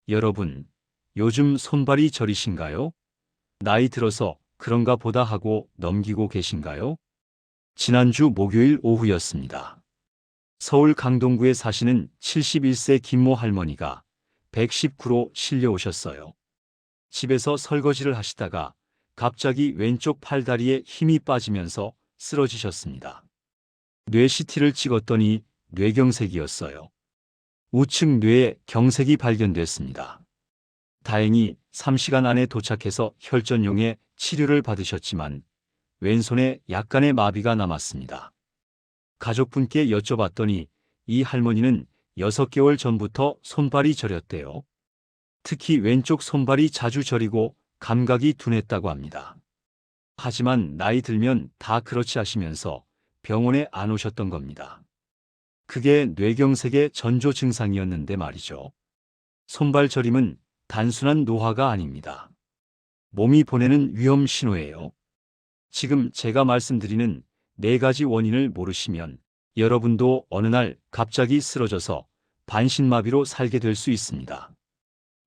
여러분, 요즘 손발이 저리신가요? 나이 들어서 그런가 보다 하고 넘기고 계신가요? 지난주 목요일 오후였습니다. 서울 강동구에 사시는 71세 김모 할머니가 119로 실려오셨어요. 집에서 설거지를 하시다가 갑자기 왼쪽 팔다리에 힘이 빠지면서 쓰러지셨습니다. 뇌 CT를 찍었더니 뇌경색이었어요. 우측 뇌에 경색이 발견됐습니다. 다행히 3시간 안에 도착해서 혈전용의 치료를 받으셨지만 왼손에 약간의 마비가 남았습니다. 가족분께 여쭤봤더니 이 할머니는 6개월 전부터 손발이 저렸대요. 특히 왼쪽 손발이 자주 저리고 감각이 둔했다고 합니다. 하지만 나이 들면 다 그렇지 하시면서 병원에 안 오셨던 겁니다. 그게 뇌경색의 전조 증상이었는데 말이죠. 손발 저림은 단순한 노화가 아닙니다. 몸이 보내는 위험 신호예요. 지금 제가 말씀드리는 4가지 원인을 모르시면 여러분도 어느 날 갑자기 쓰러져서 반신마비로 살게 될 수 있습니다.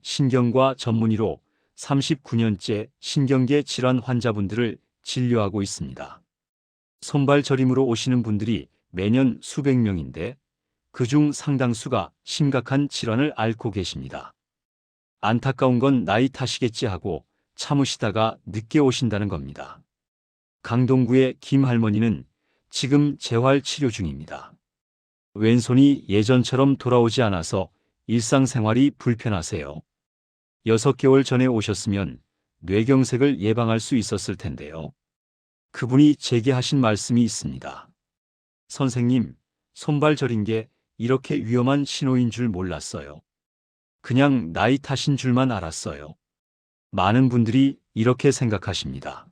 신경과 전문의로 39년째 신경계 질환 환자분들을 진료하고 있습니다. 손발 저림으로 오시는 분들이 매년 수백 명인데 그중 상당수가 심각한 질환을 앓고 계십니다. 안타까운 건 나이 탓이겠지 하고 참으시다가 늦게 오신다는 겁니다. 강동구의 김 할머니는 지금 재활 치료 중입니다. 왼손이 예전처럼 돌아오지 않아서 일상생활이 불편하세요. 6개월 전에 오셨으면 뇌경색을 예방할 수 있었을 텐데요. 그분이 제게 하신 말씀이 있습니다. 선생님, 손발 저린 게 이렇게 위험한 신호인 줄 몰랐어요. 그냥 나이 탓인 줄만 알았어요. 많은 분들이 이렇게 생각하십니다.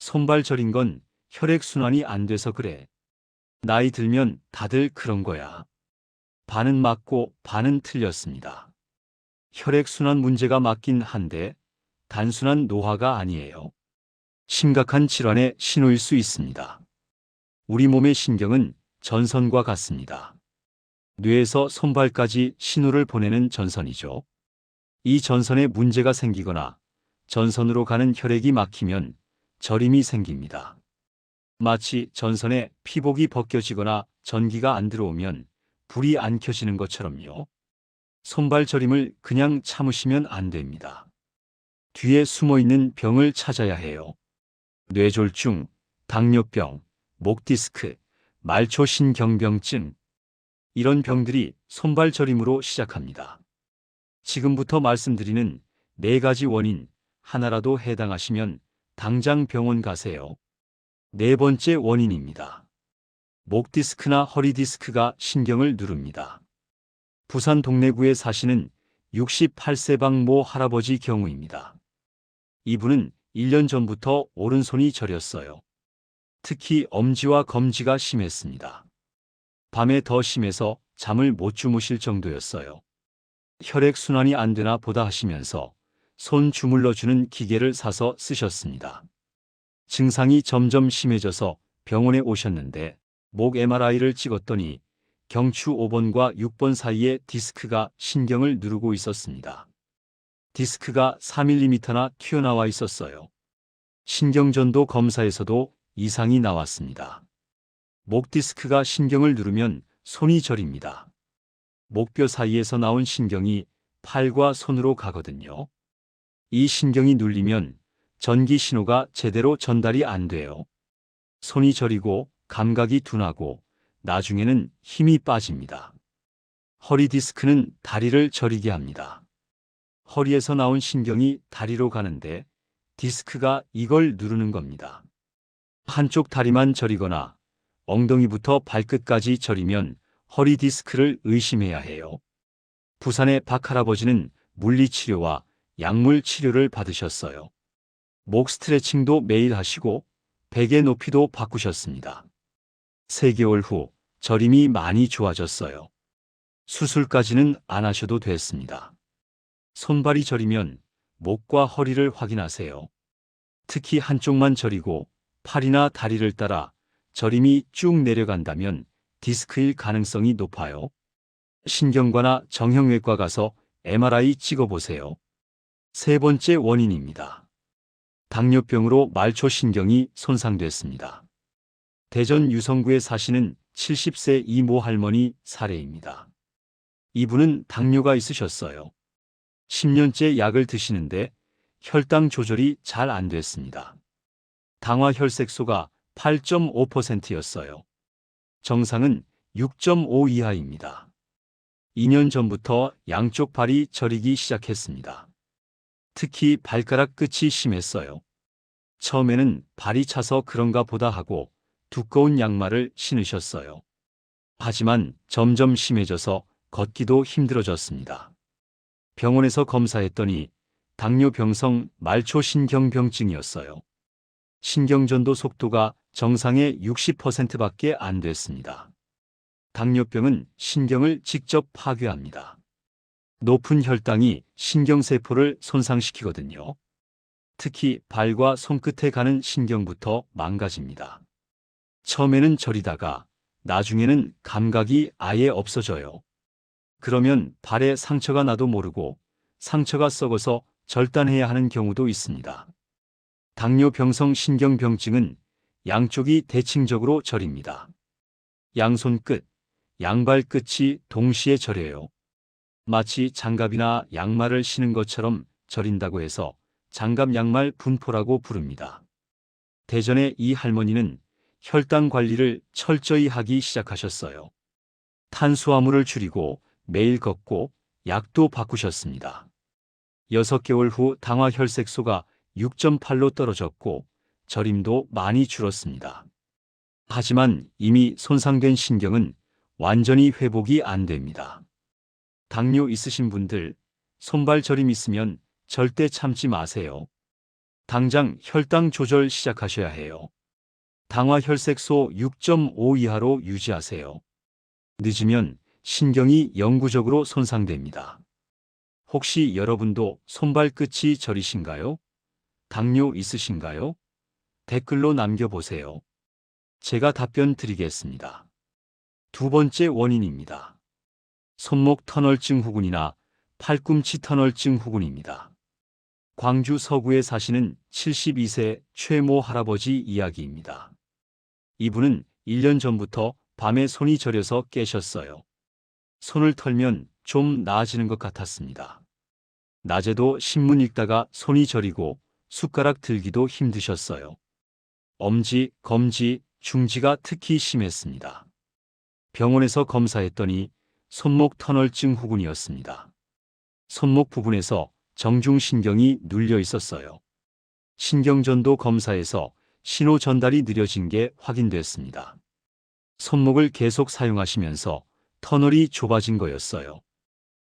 손발 저린 건 혈액순환이 안 돼서 그래. 나이 들면 다들 그런 거야. 반은 맞고 반은 틀렸습니다. 혈액순환 문제가 맞긴 한데 단순한 노화가 아니에요. 심각한 질환의 신호일 수 있습니다. 우리 몸의 신경은 전선과 같습니다. 뇌에서 손발까지 신호를 보내는 전선이죠. 이 전선에 문제가 생기거나 전선으로 가는 혈액이 막히면 저림이 생깁니다. 마치 전선에 피복이 벗겨지거나 전기가 안 들어오면 불이 안 켜지는 것처럼요. 손발 저림을 그냥 참으시면 안 됩니다. 뒤에 숨어있는 병을 찾아야 해요. 뇌졸중, 당뇨병, 목디스크, 말초신경병증. 이런 병들이 손발 저림으로 시작합니다. 지금부터 말씀드리는 4가지 원인 하나라도 해당하시면 당장 병원 가세요. 4번째 원인입니다. 목 디스크나 허리 디스크가 신경을 누릅니다. 부산 동래구에 사시는 68세방 모 할아버지 경우입니다. 이분은 1년 전부터 오른손이 저렸어요. 특히 엄지와 검지가 심했습니다. 밤에 더 심해서 잠을 못 주무실 정도였어요. 혈액순환이 안 되나 보다 하시면서 손 주물러주는 기계를 사서 쓰셨습니다. 증상이 점점 심해져서 병원에 오셨는데 목 MRI를 찍었더니 경추 5번과 6번 사이에 디스크가 신경을 누르고 있었습니다. 디스크가 4mm나 튀어나와 있었어요. 신경전도 검사에서도 이상이 나왔습니다. 목 디스크가 신경을 누르면 손이 저립니다. 목뼈 사이에서 나온 신경이 팔과 손으로 가거든요. 이 신경이 눌리면 전기 신호가 제대로 전달이 안 돼요. 손이 저리고 감각이 둔하고 나중에는 힘이 빠집니다. 허리 디스크는 다리를 저리게 합니다. 허리에서 나온 신경이 다리로 가는데 디스크가 이걸 누르는 겁니다. 한쪽 다리만 저리거나 엉덩이부터 발끝까지 저리면 허리 디스크를 의심해야 해요. 부산의 박 할아버지는 물리치료와 약물 치료를 받으셨어요. 목 스트레칭도 매일 하시고 베개 높이도 바꾸셨습니다. 3개월 후 저림이 많이 좋아졌어요. 수술까지는 안 하셔도 됐습니다. 손발이 저리면 목과 허리를 확인하세요. 특히 한쪽만 저리고 팔이나 다리를 따라 저림이 쭉 내려간다면 디스크일 가능성이 높아요. 신경과나 정형외과 가서 MRI 찍어보세요. 세 번째 원인입니다. 당뇨병으로 말초신경이 손상됐습니다. 대전 유성구에 사시는 70세 이모 할머니 사례입니다. 이분은 당뇨가 있으셨어요. 10년째 약을 드시는데 혈당 조절이 잘 안 됐습니다. 당화 혈색소가 8.5%였어요. 정상은 6.5 이하입니다. 2년 전부터 양쪽 발이 저리기 시작했습니다. 특히 발가락 끝이 심했어요. 처음에는 발이 차서 그런가 보다 하고 두꺼운 양말을 신으셨어요. 하지만 점점 심해져서 걷기도 힘들어졌습니다. 병원에서 검사했더니 당뇨병성 말초신경병증이었어요. 신경전도 속도가 정상의 60%밖에 안 됐습니다. 당뇨병은 신경을 직접 파괴합니다. 높은 혈당이 신경세포를 손상시키거든요. 특히 발과 손끝에 가는 신경부터 망가집니다. 처음에는 저리다가 나중에는 감각이 아예 없어져요. 그러면 발에 상처가 나도 모르고 상처가 썩어서 절단해야 하는 경우도 있습니다. 당뇨병성 신경병증은 양쪽이 대칭적으로 저립니다. 양손 끝, 양발 끝이 동시에 저려요. 마치 장갑이나 양말을 신은 것처럼 저린다고 해서 장갑 양말 분포라고 부릅니다. 대전의 이 할머니는 혈당 관리를 철저히 하기 시작하셨어요. 탄수화물을 줄이고 매일 걷고 약도 바꾸셨습니다. 6개월 후 당화 혈색소가 6.8로 떨어졌고 저림도 많이 줄었습니다. 하지만 이미 손상된 신경은 완전히 회복이 안 됩니다. 당뇨 있으신 분들, 손발 저림 있으면 절대 참지 마세요. 당장 혈당 조절 시작하셔야 해요. 당화 혈색소 6.5 이하로 유지하세요. 늦으면 신경이 영구적으로 손상됩니다. 혹시 여러분도 손발 끝이 저리신가요? 당뇨 있으신가요? 댓글로 남겨보세요. 제가 답변 드리겠습니다. 두 번째 원인입니다. 손목 터널증 후군이나 팔꿈치 터널증 후군입니다. 광주 서구에 사시는 72세 최모 할아버지 이야기입니다. 이분은 1년 전부터 밤에 손이 저려서 깨셨어요. 손을 털면 좀 나아지는 것 같았습니다. 낮에도 신문 읽다가 손이 저리고 숟가락 들기도 힘드셨어요. 엄지, 검지, 중지가 특히 심했습니다. 병원에서 검사했더니 손목 터널증 후군이었습니다. 손목 부분에서 정중신경이 눌려 있었어요. 신경전도 검사에서 신호 전달이 느려진 게 확인됐습니다. 손목을 계속 사용하시면서 터널이 좁아진 거였어요.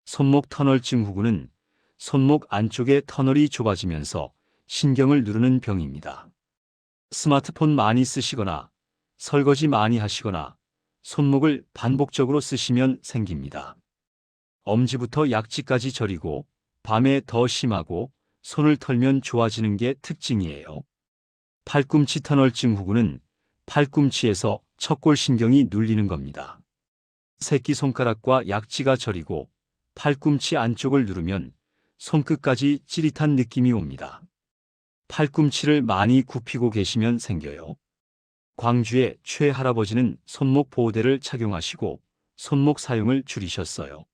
손목 터널증 후군은 손목 안쪽에 터널이 좁아지면서 신경을 누르는 병입니다. 스마트폰 많이 쓰시거나 설거지 많이 하시거나 손목을 반복적으로 쓰시면 생깁니다. 엄지부터 약지까지 저리고 밤에 더 심하고 손을 털면 좋아지는 게 특징이에요. 팔꿈치 터널증 후군은 팔꿈치에서 척골신경이 눌리는 겁니다. 새끼손가락과 약지가 저리고 팔꿈치 안쪽을 누르면 손끝까지 찌릿한 느낌이 옵니다. 팔꿈치를 많이 굽히고 계시면 생겨요. 광주의 최 할아버지는 손목 보호대를 착용하시고 손목 사용을 줄이셨어요.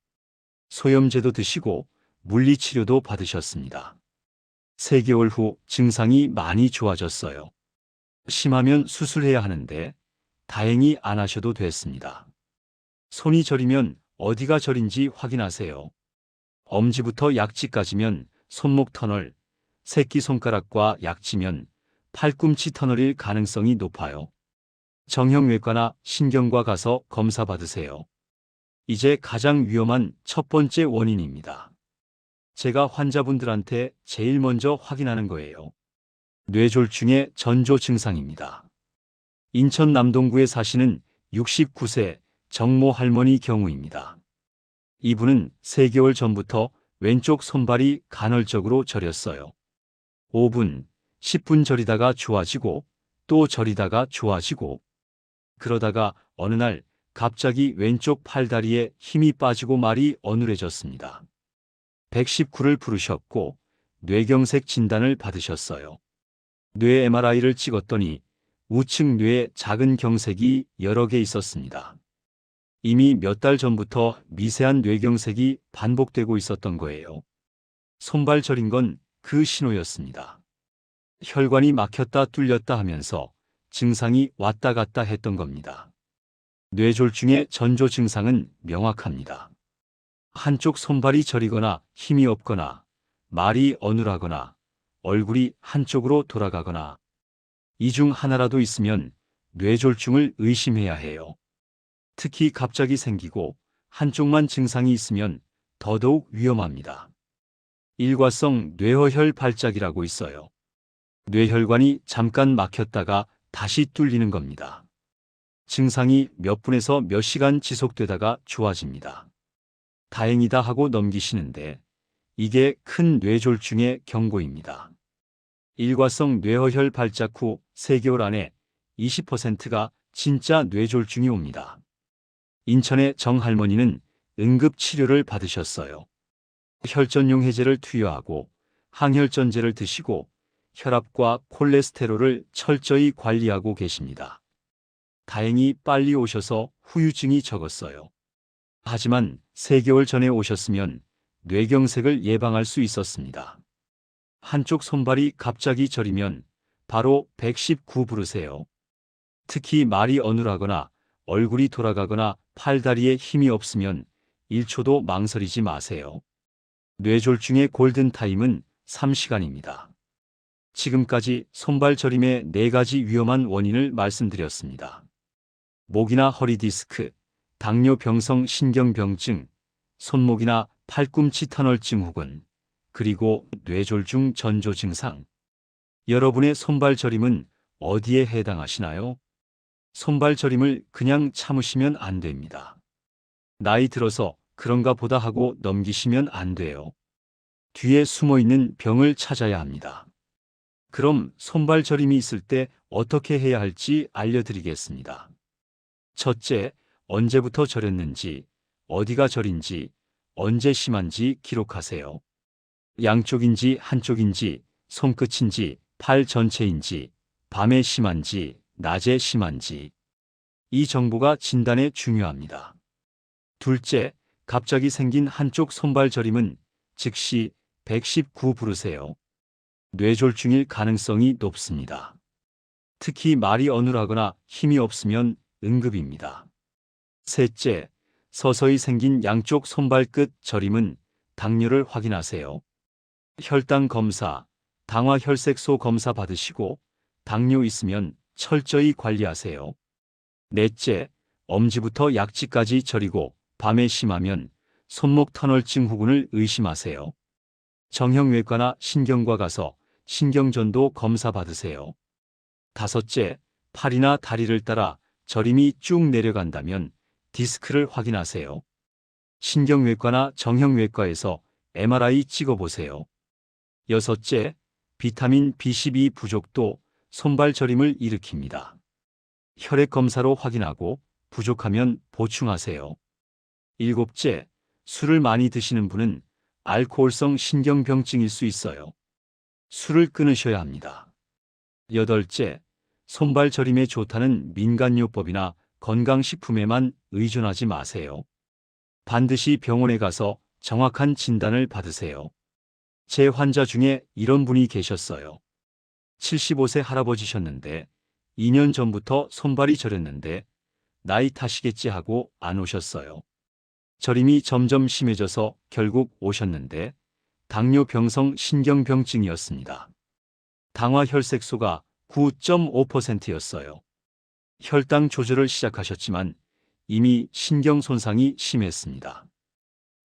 소염제도 드시고 물리치료도 받으셨습니다. 3개월 후 증상이 많이 좋아졌어요. 심하면 수술해야 하는데 다행히 안 하셔도 됐습니다. 손이 저리면 어디가 저린지 확인하세요. 엄지부터 약지까지면 손목 터널, 새끼손가락과 약지면 팔꿈치 터널일 가능성이 높아요. 정형외과나 신경과 가서 검사 받으세요. 이제 가장 위험한 첫 번째 원인입니다. 제가 환자분들한테 제일 먼저 확인하는 거예요. 뇌졸중의 전조 증상입니다. 인천 남동구에 사시는 69세 정모 할머니 경우입니다. 이분은 3개월 전부터 왼쪽 손발이 간헐적으로 저렸어요. 5분, 10분 저리다가 좋아지고 또 저리다가 좋아지고 그러다가 어느 날 갑자기 왼쪽 팔다리에 힘이 빠지고 말이 어눌해졌습니다. 119를 부르셨고 뇌경색 진단을 받으셨어요. 뇌 MRI를 찍었더니 우측 뇌에 작은 경색이 여러 개 있었습니다. 이미 몇 달 전부터 미세한 뇌경색이 반복되고 있었던 거예요. 손발 저린 건 그 신호였습니다. 혈관이 막혔다 뚫렸다 하면서 증상이 왔다 갔다 했던 겁니다. 뇌졸중의 전조 증상은 명확합니다. 한쪽 손발이 저리거나 힘이 없거나 말이 어눌하거나 얼굴이 한쪽으로 돌아가거나 이 중 하나라도 있으면 뇌졸중을 의심해야 해요. 특히 갑자기 생기고 한쪽만 증상이 있으면 더더욱 위험합니다. 일과성 뇌허혈 발작이라고 있어요. 뇌혈관이 잠깐 막혔다가 다시 뚫리는 겁니다. 증상이 몇 분에서 몇 시간 지속되다가 좋아집니다. 다행이다 하고 넘기시는데 이게 큰 뇌졸중의 경고입니다. 일과성 뇌허혈 발작 후 3개월 안에 20%가 진짜 뇌졸중이 옵니다. 인천의 정할머니는 응급치료를 받으셨어요. 혈전용 해제를 투여하고 항혈전제를 드시고 혈압과 콜레스테롤을 철저히 관리하고 계십니다. 다행히 빨리 오셔서 후유증이 적었어요. 하지만 3개월 전에 오셨으면 뇌경색을 예방할 수 있었습니다. 한쪽 손발이 갑자기 저리면 바로 119 부르세요. 특히 말이 어눌하거나 얼굴이 돌아가거나 팔다리에 힘이 없으면 1초도 망설이지 마세요. 뇌졸중의 골든타임은 3시간입니다. 지금까지 손발 저림의 4가지 위험한 원인을 말씀드렸습니다. 목이나 허리 디스크, 당뇨병성 신경병증, 손목이나 팔꿈치 터널증 혹은 그리고 뇌졸중 전조 증상. 여러분의 손발 저림은 어디에 해당하시나요? 손발 저림을 그냥 참으시면 안 됩니다. 나이 들어서 그런가 보다 하고 넘기시면 안 돼요. 뒤에 숨어있는 병을 찾아야 합니다. 그럼 손발 저림이 있을 때 어떻게 해야 할지 알려드리겠습니다. 첫째, 언제부터 저렸는지, 어디가 저린지, 언제 심한지 기록하세요. 양쪽인지 한쪽인지, 손끝인지, 팔 전체인지, 밤에 심한지, 낮에 심한지. 이 정보가 진단에 중요합니다. 둘째, 갑자기 생긴 한쪽 손발 저림은 즉시 119 부르세요. 뇌졸중일 가능성이 높습니다. 특히 말이 어눌하거나 힘이 없으면 응급입니다. 셋째, 서서히 생긴 양쪽 손발끝 저림은 당뇨를 확인하세요. 혈당 검사, 당화혈색소 검사 받으시고 당뇨 있으면 철저히 관리하세요. 넷째, 엄지부터 약지까지 저리고 밤에 심하면 손목 터널증 후군을 의심하세요. 정형외과나 신경과 가서 신경전도 검사 받으세요. 다섯째, 팔이나 다리를 따라 저림이 쭉 내려간다면 디스크를 확인하세요. 신경외과나 정형외과에서 MRI 찍어보세요. 여섯째, 비타민 B12 부족도 손발 저림을 일으킵니다. 혈액 검사로 확인하고 부족하면 보충하세요. 일곱째, 술을 많이 드시는 분은 알코올성 신경병증일 수 있어요. 술을 끊으셔야 합니다. 여덟째, 손발 저림에 좋다는 민간요법이나 건강식품에만 의존하지 마세요. 반드시 병원에 가서 정확한 진단을 받으세요. 제 환자 중에 이런 분이 계셨어요. 75세 할아버지셨는데 2년 전부터 손발이 저렸는데 나이 탓이겠지 하고 안 오셨어요. 저림이 점점 심해져서 결국 오셨는데 당뇨병성 신경병증이었습니다. 당화혈색소가 9.5%였어요. 혈당 조절을 시작하셨지만 이미 신경 손상이 심했습니다.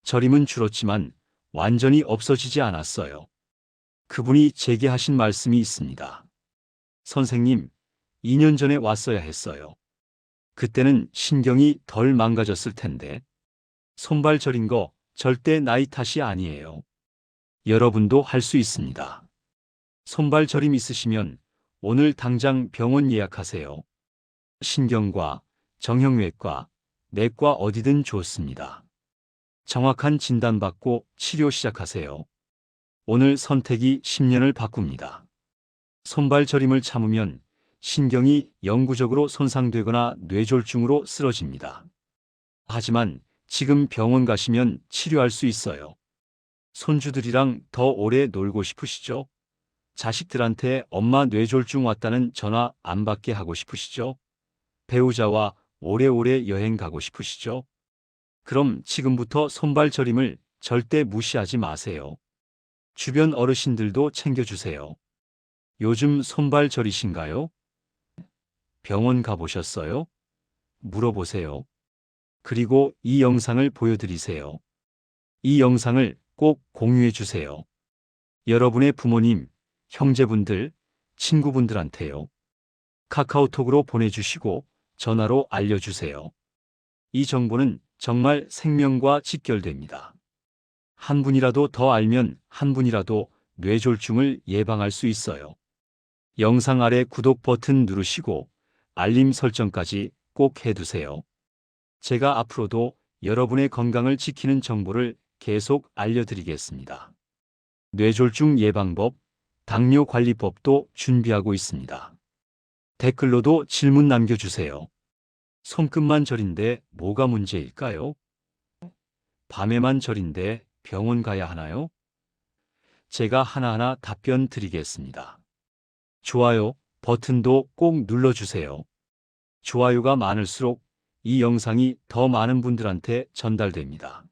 저림은 줄었지만 완전히 없어지지 않았어요. 그분이 제게 하신 말씀이 있습니다. 선생님, 2년 전에 왔어야 했어요. 그때는 신경이 덜 망가졌을 텐데. 손발 저린 거 절대 나이 탓이 아니에요. 여러분도 할 수 있습니다. 손발 저림 있으시면 오늘 당장 병원 예약하세요. 신경과, 정형외과, 내과 어디든 좋습니다. 정확한 진단받고 치료 시작하세요. 오늘 선택이 10년을 바꿉니다. 손발 저림을 참으면 신경이 영구적으로 손상되거나 뇌졸중으로 쓰러집니다. 하지만 지금 병원 가시면 치료할 수 있어요. 손주들이랑 더 오래 놀고 싶으시죠? 자식들한테 엄마 뇌졸중 왔다는 전화 안 받게 하고 싶으시죠? 배우자와 오래오래 여행 가고 싶으시죠? 그럼 지금부터 손발 저림을 절대 무시하지 마세요. 주변 어르신들도 챙겨주세요. 요즘 손발 저리신가요? 병원 가보셨어요? 물어보세요. 그리고 이 영상을 보여드리세요. 이 영상을 꼭 공유해 주세요. 여러분의 부모님, 형제분들, 친구분들한테요. 카카오톡으로 보내주시고 전화로 알려주세요. 이 정보는 정말 생명과 직결됩니다. 한 분이라도 더 알면 한 분이라도 뇌졸중을 예방할 수 있어요. 영상 아래 구독 버튼 누르시고 알림 설정까지 꼭 해두세요. 제가 앞으로도 여러분의 건강을 지키는 정보를 계속 알려드리겠습니다. 뇌졸중 예방법, 당뇨관리법도 준비하고 있습니다. 댓글로도 질문 남겨주세요. 손끝만 저린데 뭐가 문제일까요? 밤에만 저린데 병원 가야 하나요? 제가 하나하나 답변 드리겠습니다. 좋아요 버튼도 꼭 눌러주세요. 좋아요가 많을수록 이 영상이 더 많은 분들한테 전달됩니다.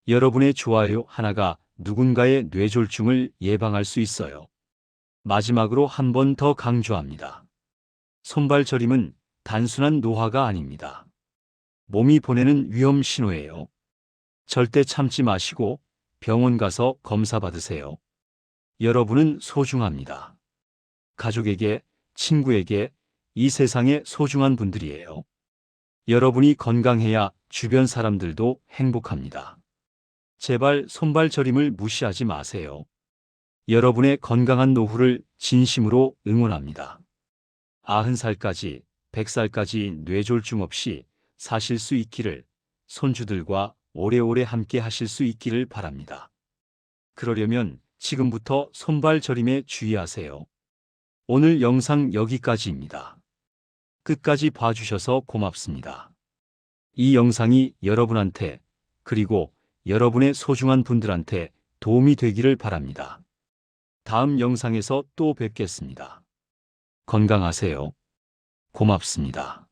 여러분의 좋아요 하나가 누군가의 뇌졸중을 예방할 수 있어요. 마지막으로 한 번 더 강조합니다. 손발 저림은 단순한 노화가 아닙니다. 몸이 보내는 위험 신호예요. 절대 참지 마시고 병원 가서 검사 받으세요. 여러분은 소중합니다. 가족에게, 친구에게, 이 세상의 소중한 분들이에요. 여러분이 건강해야 주변 사람들도 행복합니다. 제발 손발 저림을 무시하지 마세요. 여러분의 건강한 노후를 진심으로 응원합니다. 90살까지, 100살까지 뇌졸중 없이 사실 수 있기를, 손주들과 오래오래 함께 하실 수 있기를 바랍니다. 그러려면 지금부터 손발 저림에 주의하세요. 오늘 영상 여기까지입니다. 끝까지 봐주셔서 고맙습니다. 이 영상이 여러분한테 그리고 여러분의 소중한 분들한테 도움이 되기를 바랍니다. 다음 영상에서 또 뵙겠습니다. 건강하세요. 고맙습니다.